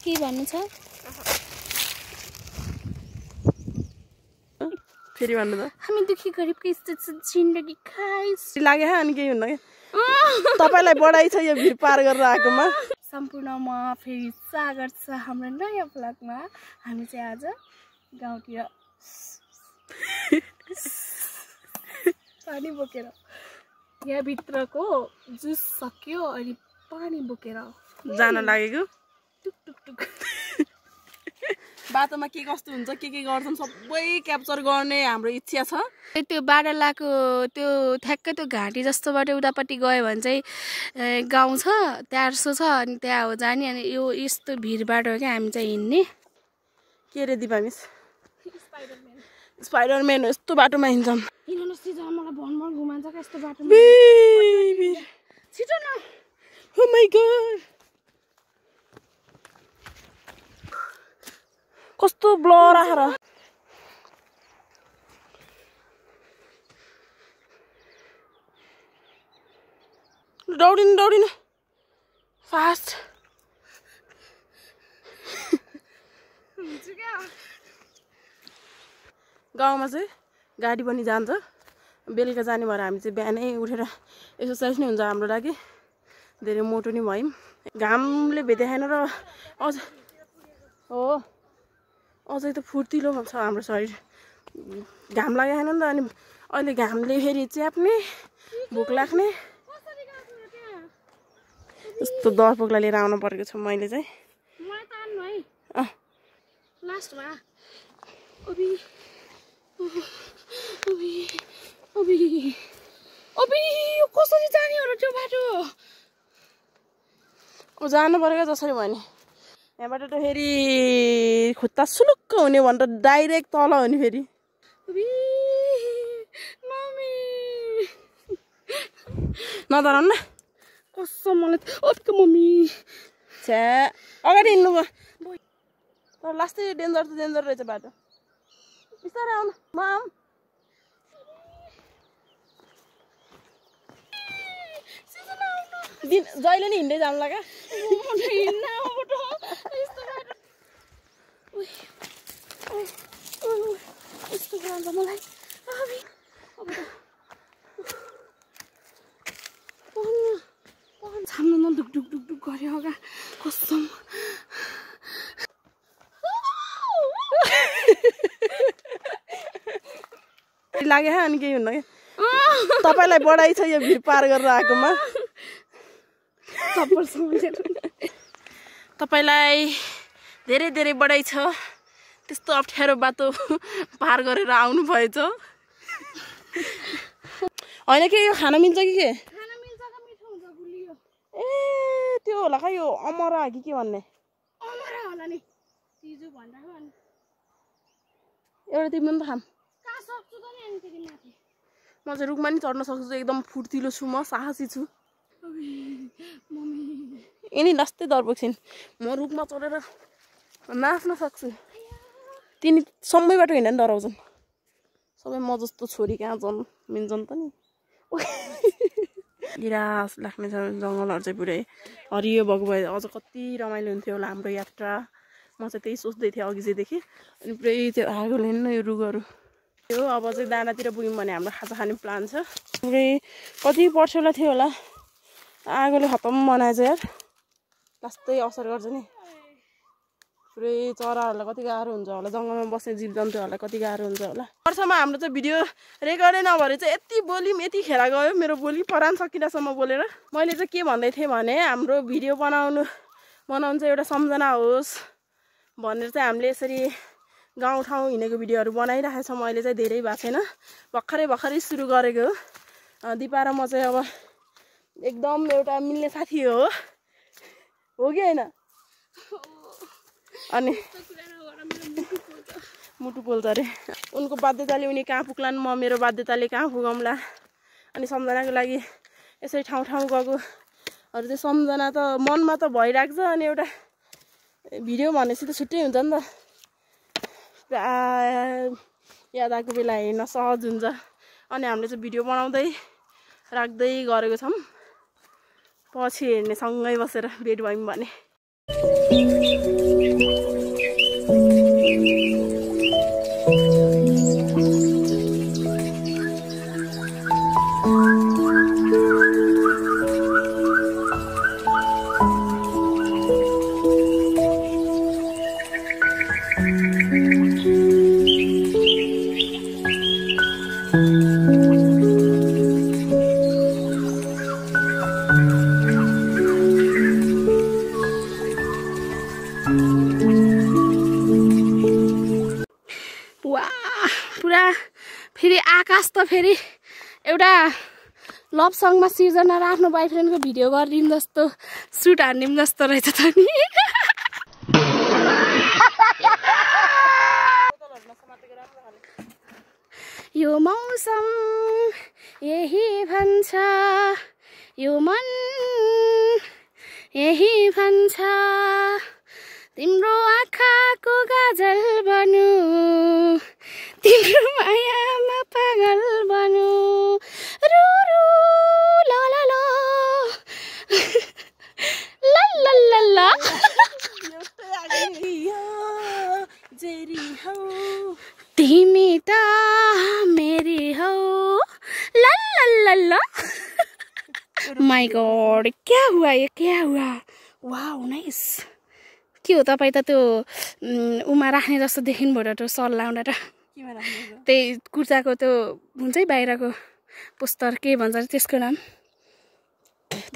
के भन्नु छ फेरि भन्नु त हामी दुखी गरिबको यस्तो जिन्दगी खाइस लाग्यो है अनि केही हुन्न के तपाईलाई बढाइ छ यो भिड पार गरेर आएकोमा सम्पूर्णमा फेरि स्वागत छ हाम्रो नयाँ ब्लगमा हामी चाहिँ आज गाउँतिर पानी बोकेर यहाँ भित्रको जुस सक्यो अनि पानी बोकेर जान लागेको टुक टुक टुक बाटोमा के कस्तो हुन्छ के गर्छन् सबै क्याप्चर गर्ने हाम्रो इच्छा छ त्यो बाडलाको त्यो ठ्याक्कै त्यो घाँटी जस्तोबाट उतापट्टि गयो भने चाहिँ गाउँ छ त्यार्सो छ अनि त्यहाँ हो जाने अनि यो यस्तो भिडबाट हो क्या हामी चाहिँ हिँड्ने के रे दिपा मिस स्पाइडरम्यान यस्तो बाटोमा हिँड्छौँ मलाई भनभन घुमान्छ क्या यस्तो बाटोमा छिटो न ओ माय गॉड कस्तो ब्लर आएर दौडिनु फास्ट गाउँमा चाहिँ गाडी पनि जान्छ बेलुका जाने भएर हामी चाहिँ बिहानै उठेर एक्सर्साइज नै हुन्छ हाम्रो लागि धेरै मोटो नि भयौँ घामले भेटाएन र अझ हो अझै त फुर्तिलो छ हाम्रो शरीर घाम लागेको छैन नि त अनि अहिले घामले फेरि च्याप्ने भोक लाग्ने यस्तो दर्पोकला लिएर आउनु परेको छ मैले चाहिँ कसरी जाने हो र त्यो बाटो जानु परेको जसरी भयो नि यहाँबाट त फेरि खुट्टा सुलुक्क हुने भनेर डाइरेक्ट तल हो नि फेरि नडराउनु न कसम मलाई ओके मम्मी छ्या अगाडि हिँड्नु भयो तर लास्टै डेन्जर रहेछ बाटो बिस्तारै आउनु माम जहिले नि हिँड्दै जाउँला क्या यस्तो जान्छ मलाई छाम्नु न ढुक ढुक ढुक ढुक गऱ्यो होगा कसम लाग्यो है अनि केही हुन्न कि तपाईलाई बढाइ छ यो भिड पार गरेर आएकोमा तपाईलाई धेरै बढाइ छ त्यस्तो अप्ठ्यारो बाटो पार गरेर आउनु भएछ होइन के यो खान मिल्छ कि के ए त्यो होला खै यो अमरा कि के भन्ने एउटा तिम्रो नि त खाम म चाहिँ रुखमा नि चढ्न सक्छु एकदम फुर्तिलो छु म साहसी छु यिनी लास्टै दर्पक्छिन् म रुखमा चढेर नाच्न सक्छु तिनी समयबाट हिँड्दा नि डराउँछन् सबै म जस्तो छोरी कहाँ मिल्छन् त नि निराश लाग्ने छ जङ्गलहरू चाहिँ पुरै हरियो भएको भए अझ कति रमाइलो हुन्थ्यो होला हाम्रो यात्रा म चाहिँ त्यही सोच्दै थिएँ अघि चाहिँदेखि अनि पुरै त्यो आगोले नि यो रुखहरू यो अब चाहिँ दानातिर पुग्यौँ भने हाम्रो खाजा खाने प्लान छ पुरै कति पर्छ होला थियो होला आगोले खतम बनाएछ यार लास्टै असर गर्छ नि पुरै चराहरूलाई कति गाह्रो हुन्छ होला जङ्गलमा बस्ने जीव जन्तुहरूलाई कति गाह्रो हुन्छ होला वर्षमा हाम्रो चाहिँ भिडियो रेकर्डै नभएर चाहिँ यति बोल्यौँ यति खेर गयो मेरो बोली परान सकिँदासम्म बोलेर मैले चाहिँ के भन्दै थिएँ भने हाम्रो भिडियो बनाउनु चाहिँ एउटा सम्झना होस् भनेर चाहिँ हामीले यसरी गाउँठाउँ हिँडेको भिडियोहरू बनाइरहेको छौँ अहिले चाहिँ धेरै भएको छैन भर्खरै सुरु गरेको हो दिपा र म चाहिँ अब एकदम एउटा मिल्ने साथी हो कि होइन अनि मुटु पोल्छ अरे उनको बाध्यताले उनी कहाँ पुग्लान् म मेरो बाध्यताले कहाँ पुगौँला अनि सम्झनाको लागि यसरी ठाउँ गएकोहरू चाहिँ सम्झना त मनमा त भइरहेको छ अनि एउटा भिडियो भनेपछि त छुट्टै हुन्छ नि त याद आएको बेला हेर्न सहज हुन्छ अनि हामीले चाहिँ भिडियो बनाउँदै राख्दै गरेको छौँ पछि हेर्ने सँगै बसेर भेट भयौँ भने पुरा फेरि आकाश त फेरि एउटा लभ सङमा सिर्जना र आफ्नो बोयफ्रेन्डको भिडियो गरिदिनु जस्तो सुट हान्दिउँ जस्तो रहेछ त नि यो मौसम यही भन्छ यो मन यही भन्छ तिम्रो आँखाको गाजल बनु तिम्रो मायामा पागल बनु रु रु ल ल ल ल ल ल ल तिमी त मेरी हौ ल ल ल ल माय गॉड क्या हुआ ये क्या हुआ वाउ नाइस के हो तपाईँ त त्यो उमा राख्ने जस्तो देखिनु भयो त्यो सल लाउँदा त त्यही कुर्ताको त्यो हुन्छ है बाहिरको पोस्टर के भन्छ त्यसको नाम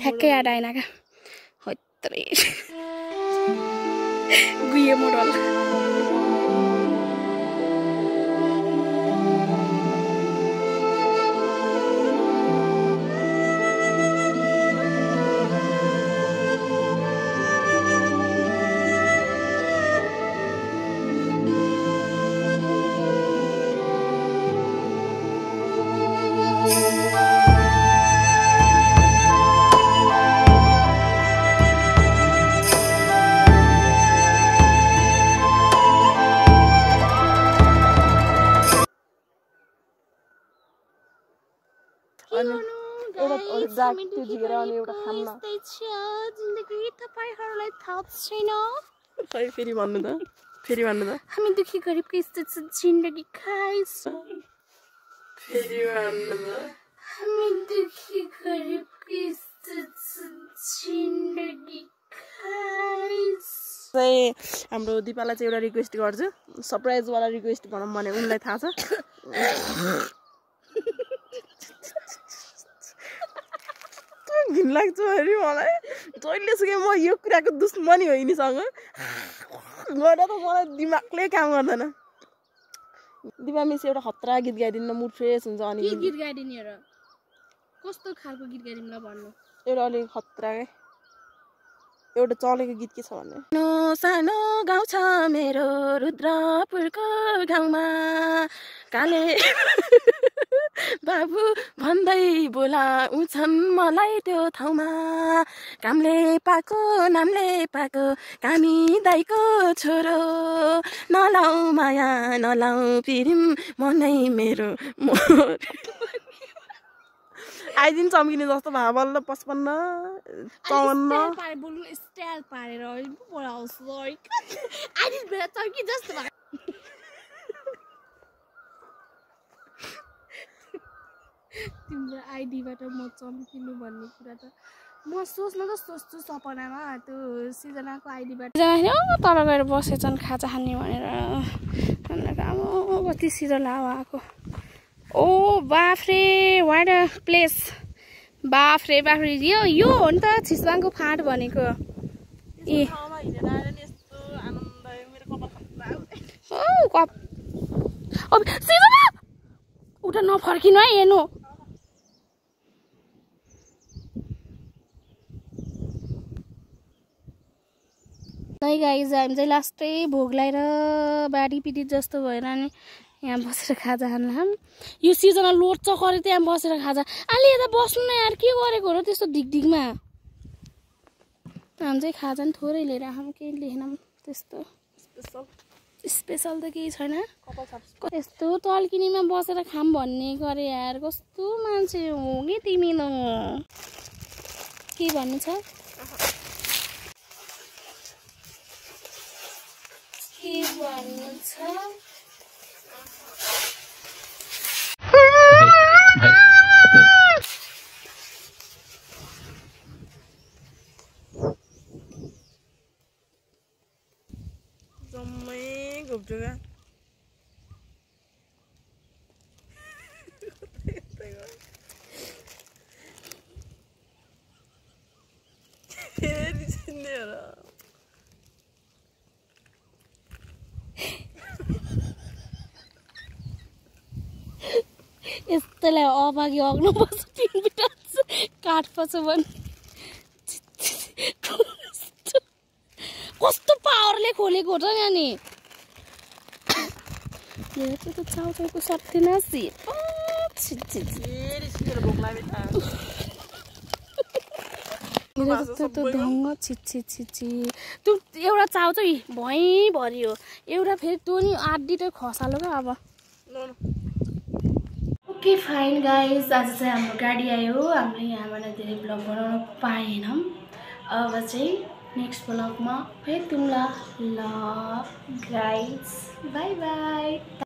ठ्याक्कै याद आएन क्या हैत्रे गुये मोडल फेरि भन्नु त हामी दुखी गरिबको स्थित जिन्दगी खाइसु फेरि भन्नु त हामी दुखी गरिबको स्थित जिन्दगी खाइसु हाम्रो दिपालाई चाहिँ एउटा रिक्वेस्ट गर्छु सरप्राइज वाला रिक्वेस्ट भनौँ भने उनलाई थाहा छ घिन लाग्छ अरे मलाई जहिलेसुकै म यो कुराको दुश्मनी हो यिनीसँग गर्दा त मलाई दिमागले काम गर्दैन दिपा मिस एउटा खतरा गीत गाइदिनु मुड फ्रेस हुन्छ अनि गीत गाइदिने र कस्तो खालको गीत गाइदिनु ल भन्नु एउटा अलिक खतरा के एउटा चलेको गीत के छ भने सानो गाउँ छ मेरो रुद्रपुरको गाउँमा काले बाबु भन्दै बोलाउँछन् मलाई त्यो ठाउँमा कामले पाको नामले पाको कामी दाइको छोरो नलाउ माया नलाउ पिरिम मनै मेरो आइदिन चम्किने जस्तो भए बल्ल 55 बोल्नु स्टाइल पारेर बोलाउँछु आइदिन बेला चम्कि जस्तो भयो तिम्रो आइडीबाट म चम्किनु भन्ने कुरा त म सोच्न त सोच्छु सपनामा त्यो सिजनाको आइडीबाट तल गएर बसेछन् खाजा खाने भनेर कति सिजन आएको ओ बाफ्रे वाट अ प्लेस बाफ्रे यो हो नि त छिस्वाङको फाँट भनेको ए उता नफर्किनु है हेर्नु है गाइज हामी चाहिँ लास्टै भोग लगाएर बारी पिडित जस्तो भएर नि यहाँ बसेर खाजा खान्ला यो सिजना लोड चकरे त्यहाँ बसेर खाजा अलि यता बस्नु न यार के गरेको हो र त्यस्तो ढिकढिकमा हामी चाहिँ खाजा नि थोरै लिएर आउँ केही लेखेनौँ त्यस्तो स्पेसल त केही छैन यस्तो तल्किनीमा बसेर खाम भन्ने गरे यार कस्तो मान्छे हो कि तिमी न के भन्नु छ भन्नु छ जम्मै घुप्चुका फेरि चिन्ने हो र यस्तोलाई अभागी अग्नुपर्छ पिनपिटा काट्नुपर्छ भने कस्तो पावरले खोलेको हो त नि त चाउचाउको सत्यानासी फेरि सिकेर भोक लाग्यो त ढङ्ग छिछि त्यो एउटा चाउचाउ भरि हो एउटा फेरि त्यो नि आधी त खसालो क्या अब ओके फाइन गाइज आज चाहिँ हाम्रो गाडी आयो हामीले यहाँबाट धेरै ब्लग बनाउन पाएनौँ अब चाहिँ नेक्स्ट ब्लगमा भेटौँला ल गाइज बाई बाई